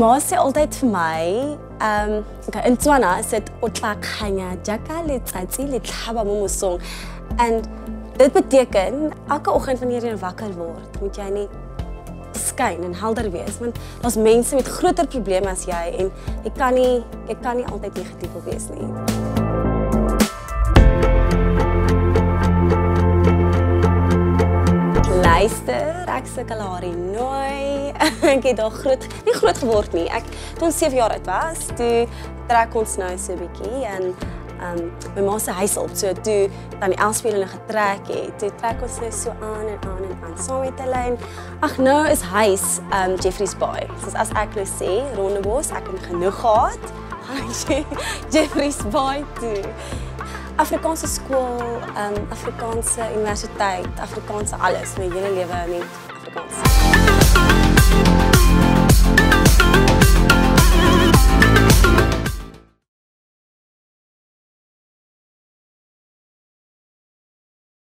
ma sê altyd vir my, in Tswana is dit o tla kganya jaaka letsatsi le tlhaba mo mosong. En dit beteken elke oggend wanneer jy wakker word, moet jy net skyn en helder wees, want daar's mense met groter probleme as jy en jy kan nie altyd negatief wees nie. Luister, ek sukkel haar nooi. Ek het daar nie groot geword nie. Toe ons 7 jaar oud was, toe trek ons nou so 'n bietjie en my ma se huis op. So toe dan die elspelende getrek het, toe trek ons nou so aan en aan en aan saam met hulle. En ag nou is huis Jeffreys Bay. Soos as ek nou sê, Rondebos, ek het genoeg gehad. Jeffreys Bay toe. Afrikaanse skool, Afrikaanse universiteit, Afrikaanse alles, my hele lewe net Afrikaans.